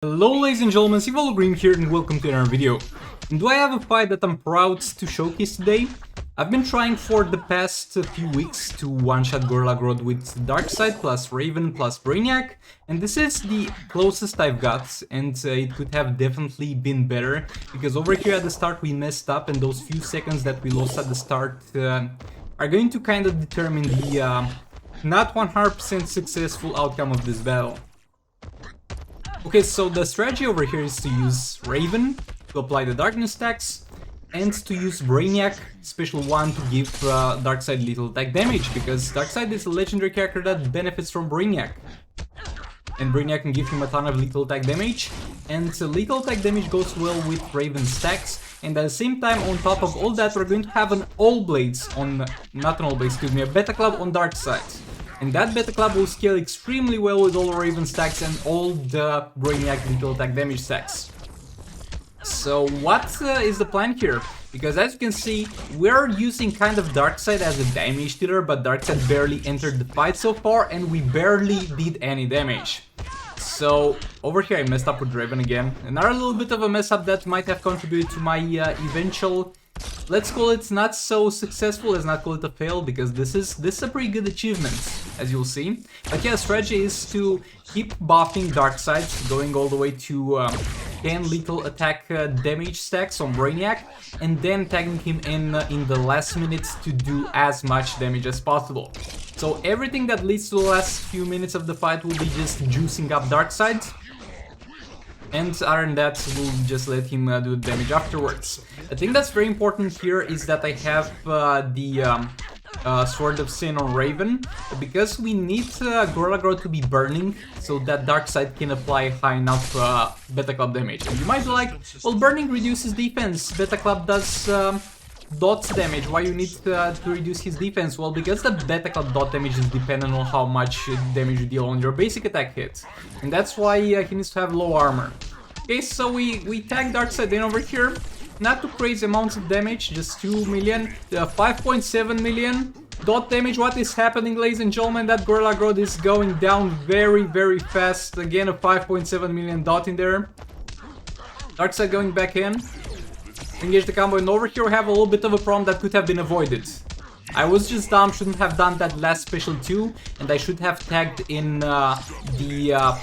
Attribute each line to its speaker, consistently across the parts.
Speaker 1: Hello ladies and gentlemen, thewierdguy here and welcome to another video. And do I have a fight that I'm proud to showcase today? I've been trying for the past few weeks to one-shot Grodd with Darkseid plus Raven plus Brainiac, and this is the closest I've got, and it could have definitely been better, because over here at the start we messed up, and those few seconds that we lost at the start are going to kind of determine the not 100% successful outcome of this battle. Okay, so the strategy over here is to use Raven to apply the darkness stacks, and to use Brainiac, special one, to give Darkseid lethal attack damage, because Darkseid is a legendary character that benefits from Brainiac. And Brainiac can give him a ton of lethal attack damage, and lethal attack damage goes well with Raven stacks, and at the same time, on top of all that, we're going to have an All Blades on, not an All Blades, excuse me, a Beta Club on Darkseid. And that Beta Club will scale extremely well with all the Raven stacks and all the Brainiac lethal attack damage stacks. So what is the plan here? Because as you can see, we're using kind of Darkseid as a damage dealer, but Darkseid barely entered the fight so far, and we barely did any damage. So over here I messed up with Raven again. Another little bit of a mess up that might have contributed to my eventual, let's call it not so successful, let's not call it a fail, because this is a pretty good achievement, as you'll see. But yeah, the strategy is to keep buffing Darkseid, going all the way to 10 lethal attack damage stacks on Brainiac, and then tagging him in the last minutes to do as much damage as possible. So everything that leads to the last few minutes of the fight will be just juicing up Darkseid. And other than that, we'll just let him do the damage afterwards. I think that's very important here is that I have the Sword of Sin on Raven, because we need Grodd to be burning so that Darkseid can apply high enough Beta Club damage. And you might be like, well, burning reduces defense, Beta Club does dot damage, why you need to reduce his defense? Well, because the Beta Club dot damage is dependent on how much damage you deal on your basic attack hit. And that's why he needs to have low armor. Okay, so we tag Darkseid in over here. Not too crazy amounts of damage, just 2 million, 5.7 million dot damage. What is happening, ladies and gentlemen? That Grodd is going down very, very fast. Again, a 5.7 million dot in there. Darkseid going back in. Engage the combo, and over here we have a little bit of a problem that could have been avoided. I was just dumb, shouldn't have done that last special too, and I should have tagged in the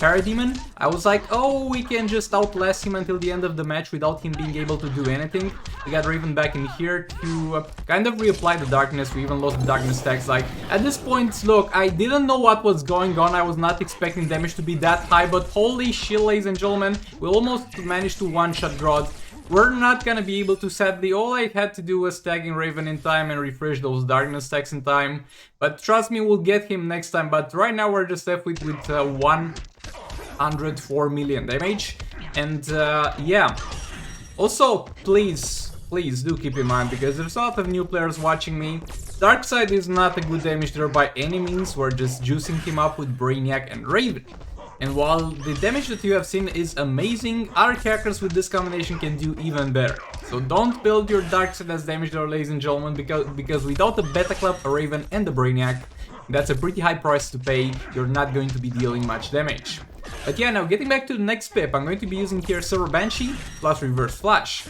Speaker 1: Parademon. I was like, oh, we can just outlast him until the end of the match without him being able to do anything. We got Raven back in here to kind of reapply the darkness. We even lost the darkness stacks. Like, at this point, look, I didn't know what was going on. I was not expecting damage to be that high, but holy shit, ladies and gentlemen, we almost managed to one-shot Grodd. We're not gonna be able to, sadly. All I had to do was tagging Raven in time and refresh those darkness stacks in time. But trust me, we'll get him next time. But right now we're just left with 104 million damage. And yeah. Also, please do keep in mind, because there's a lot of new players watching me. Darkseid is not a good damage dealer by any means. We're just juicing him up with Brainiac and Raven. And while the damage that you have seen is amazing, other characters with this combination can do even better. So don't build your Darkseid as damage dealer, ladies and gentlemen, because without the Beta Club, a Raven and the Brainiac, that's a pretty high price to pay. You're not going to be dealing much damage. But yeah, now getting back to the next pip, I'm going to be using here Silver Banshee plus Reverse Flash.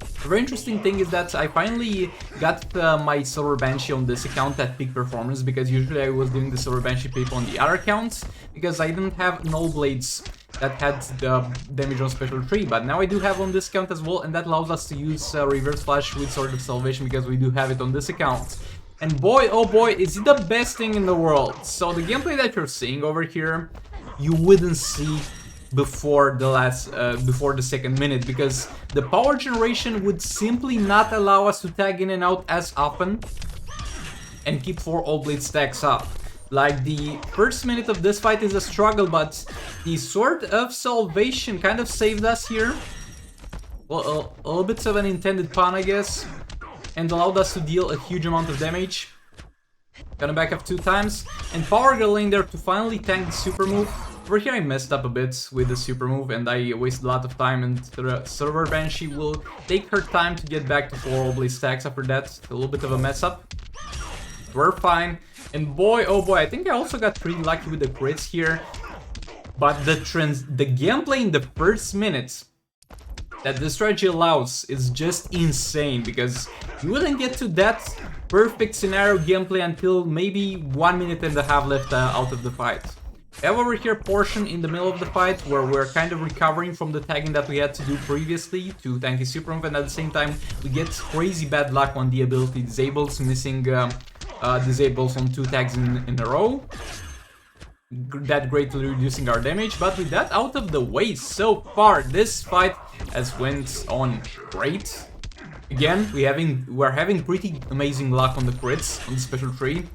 Speaker 1: A very interesting thing is that I finally got my Silver Banshee on this account at peak performance, because usually I was doing the Silver Banshee pip on the other accounts, because I didn't have Null Blades that had the damage on special 3, but now I do have on this account as well, and that allows us to use Reverse Flash with Sword of Salvation, because we do have it on this account. And boy, oh boy, is it the best thing in the world. So the gameplay that you're seeing over here, you wouldn't see before the second minute, because the power generation would simply not allow us to tag in and out as often and keep 4 All Blade stacks up. Like, the first minute of this fight is a struggle, but the Sword of Salvation kind of saved us here. Well, a little bit of an intended pun, I guess, and allowed us to deal a huge amount of damage. Gonna back up 2 times, and Power got in there to finally tank the super move. Over here I messed up a bit with the super move, and I wasted a lot of time, and the Silver Banshee will take her time to get back to 4 All Blade stacks after that. A little bit of a mess up. We're fine. And boy, oh boy, I think I also got pretty lucky with the crits here. But the gameplay in the first minutes that this strategy allows is just insane, because you wouldn't get to that perfect scenario gameplay until maybe 1.5 minutes left out of the fight. We have over here portion in the middle of the fight where we're kind of recovering from the tagging that we had to do previously to tank his super move, and at the same time we get crazy bad luck on the ability disables, missing disables on 2 tags in a row. That greatly reducing our damage, but with that out of the way, so far this fight has went on great. Again, we're having pretty amazing luck on the crits on the special tree,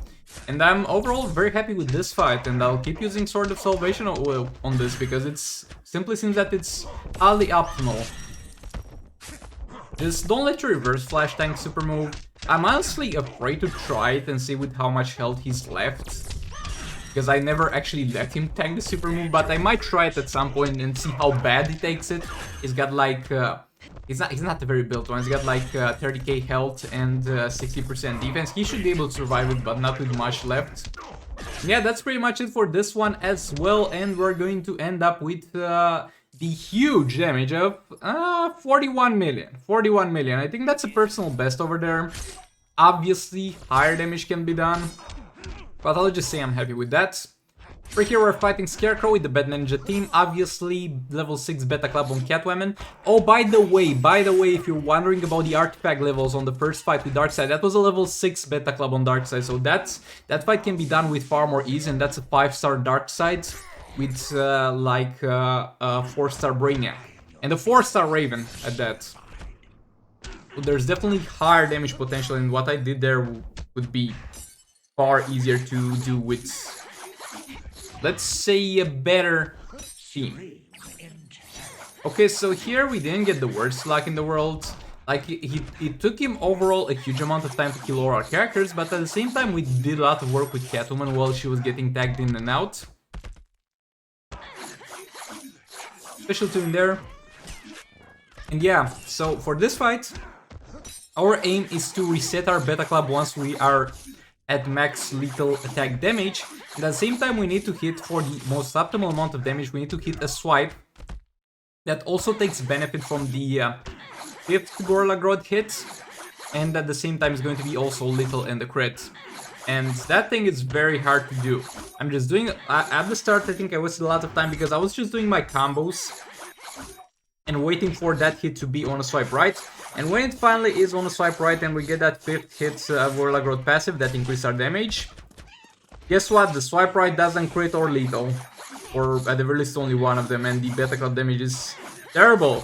Speaker 1: and I'm overall very happy with this fight, and I'll keep using Sword of Salvation on this because it simply seems that it's highly optimal. Just don't let your reverse flash tank super move. I'm honestly afraid to try it and see with how much health he's left, because I never actually let him tank the super move, but I might try it at some point and see how bad he takes it. He's got like, he's not a very built one, he's got like 30k health and 60% defense. He should be able to survive it, but not with much left. Yeah, that's pretty much it for this one as well, and we're going to end up with the huge damage of 41 million. 41 million, I think that's a personal best over there. Obviously, higher damage can be done, but I'll just say I'm happy with that. Right here we're fighting Scarecrow with the Bad Ninja team, obviously level 6 Beta Club on Catwoman. Oh, by the way, if you're wondering about the artifact levels on the first fight with Darkseid, that was a level 6 Beta Club on Darkseid, so that fight can be done with far more ease, and that's a 5-star Darkseid with like a 4-star Brainiac, and a 4-star Raven at that. So there's definitely higher damage potential, and what I did there would be far easier to do with, let's say, a better team. Okay, so here we didn't get the worst luck in the world. Like, it took him overall a huge amount of time to kill all our characters, but at the same time we did a lot of work with Catwoman while she was getting tagged in and out. Special tune there. And yeah, so for this fight, our aim is to reset our Beta Club once we are at max lethal attack damage, and at the same time we need to hit, for the most optimal amount of damage, we need to hit a swipe that also takes benefit from the 5th Gorilla Grodd hit, and at the same time is going to be also lethal and a crit. And that thing is very hard to do. I'm just doing, at the start I think I wasted a lot of time because I was just doing my combos and waiting for that hit to be on a swipe right. And when it finally is on a swipe right and we get that 5th hit Gorilla Grodd passive that increases our damage, guess what? The swipe right doesn't crit or lethal. Or at the very least only one of them, and the Beta Club damage is terrible.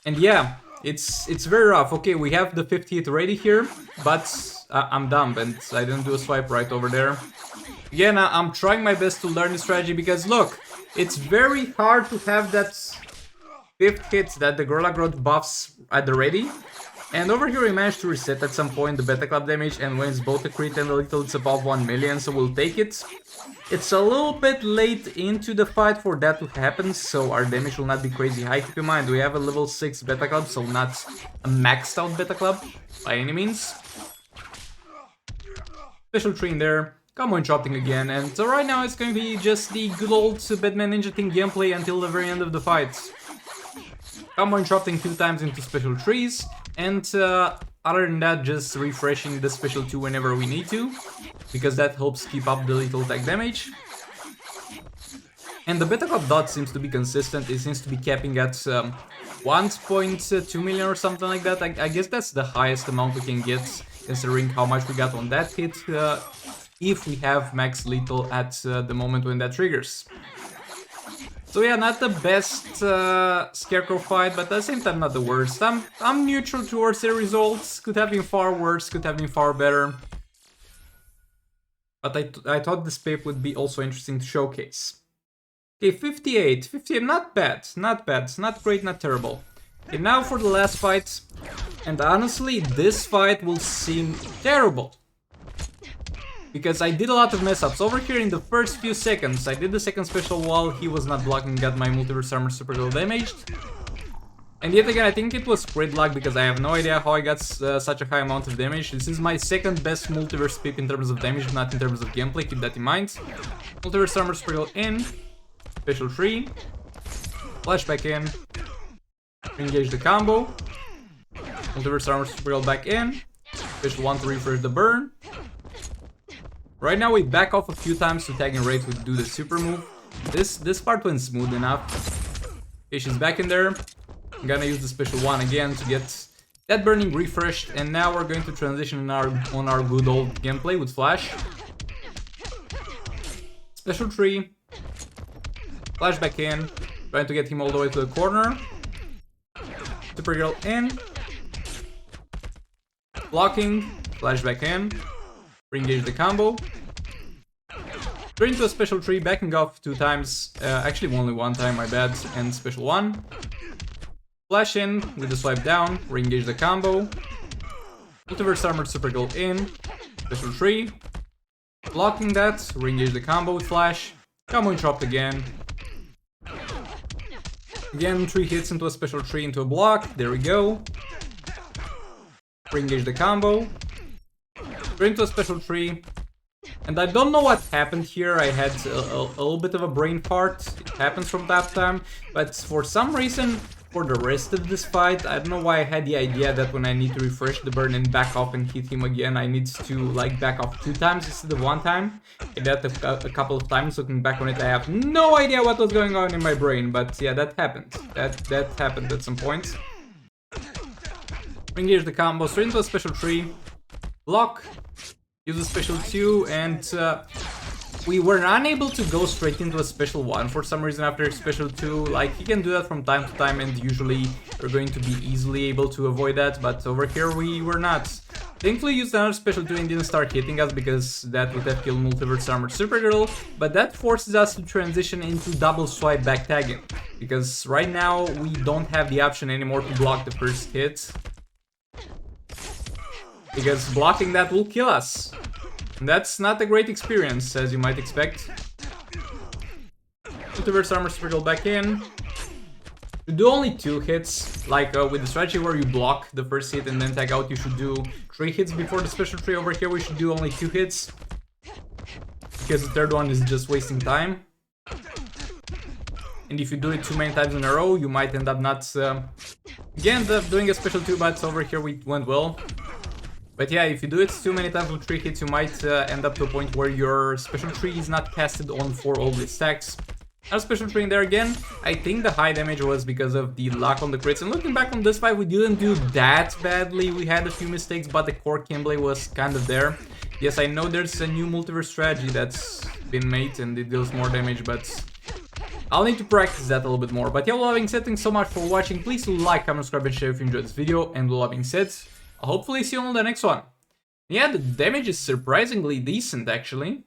Speaker 1: And yeah, it's very rough. Okay, we have the 5th hit ready here, but I'm dumb and I didn't do a swipe right over there. Again, I'm trying my best to learn the strategy because look, it's very hard to have that 5th hit that the Gorilla Grodd buffs at the ready. And over here we managed to reset at some point the Beta Club damage, and when it's both a crit and a lethal, it's above 1 million, so we'll take it. It's a little bit late into the fight for that to happen, so our damage will not be crazy high. Keep in mind, we have a level 6 Beta Club, so not a maxed out Beta Club by any means. Special tree in there, combo interrupting again, and so right now it's going to be just the good old Batman Ninja Team gameplay until the very end of the fight. Combo interrupting 2 times into special trees, and other than that, just refreshing the special 2 whenever we need to, because that helps keep up the lethal attack damage. And the Beta Club dot seems to be consistent, it seems to be capping at 1.2 million or something like that. I guess that's the highest amount we can get, considering how much we got on that hit, if we have max lethal at the moment when that triggers. So yeah, not the best Scarecrow fight, but at the same time not the worst. I'm neutral towards the results. Could have been far worse, could have been far better. But I thought this pape would be also interesting to showcase. Okay, 58, not bad, not great, not terrible. Okay, now for the last fight. And honestly, this fight will seem terrible, because I did a lot of mess ups. Over here in the first few seconds, I did the second special while he was not blocking, got my Multiverse armor super well damaged. And yet again, I think it was crit luck because I have no idea how I got such a high amount of damage. This is my second best multiverse pip in terms of damage, not in terms of gameplay, keep that in mind. Multiverse armor sprinkle in, special 3, flashback in, engage the combo, multiverse armor sprinkle back in, special 1 to refresh the burn. Right now we back off a few times to tag in rate to do the super move. This part went smooth enough. Okay, she's back in there. I'm gonna use the special 1 again to get that burning refreshed, and now we're going to transition on our good old gameplay with Flash. Special 3, flashback in, trying to get him all the way to the corner. Supergirl in, blocking, flashback in, re-engage the combo. Turn into a special 3, backing off 2 times, actually only 1 time, my bad, and special 1. Flash in with the swipe down, re-engage the combo. Multiverse armored Supergirl in, special 3. Blocking that, re-engage the combo with Flash. Combo interrupt again. Again, 3 hits into a special 3 into a block, there we go. Re-engage the combo. Turn into a special 3. And I don't know what happened here, I had a little bit of a brain fart. It happens from time to time, but for some reason, for the rest of this fight, I don't know why I had the idea that when I need to refresh the burn and back off and hit him again, I need to like back off 2 times instead of 1 time. I did that a couple of times. Looking back on it, I have no idea what was going on in my brain, but yeah, that happened. That happened at some point. Engage the combo, straight into a special 3, block, use a special 2, and we were unable to go straight into a special 1 for some reason after special 2. Like, you can do that from time to time, and usually we're going to be easily able to avoid that, but over here we were not. Thankfully used another special 2 and didn't start hitting us, because that would have killed Multiverse Armored Supergirl, but that forces us to transition into double swipe back tagging, because right now we don't have the option anymore to block the first hit, because blocking that will kill us. And that's not a great experience, as you might expect. Multiverse Armor Supergirl back in. You do only 2 hits, like with the strategy where you block the first hit and then tag out, you should do 3 hits before the special 3. Over here we should do only 2 hits, because the third one is just wasting time. And if you do it too many times in a row, you might end up not... again, end up doing a special 2, but over here we went well. But yeah, if you do it too many times with 3 hits, you might end up to a point where your special 3 is not casted on for all the stacks. Our special 3 in there again. I think the high damage was because of the luck on the crits. And looking back on this fight, we didn't do that badly. We had a few mistakes, but the core gameplay was kind of there. Yes, I know there's a new multiverse strategy that's been made and it deals more damage, but I'll need to practice that a little bit more. But yeah, with all that being said, thanks so much for watching. Please like, comment, subscribe, and share if you enjoyed this video. And with all that being said, I'll hopefully see you on the next one. Yeah, the damage is surprisingly decent, actually.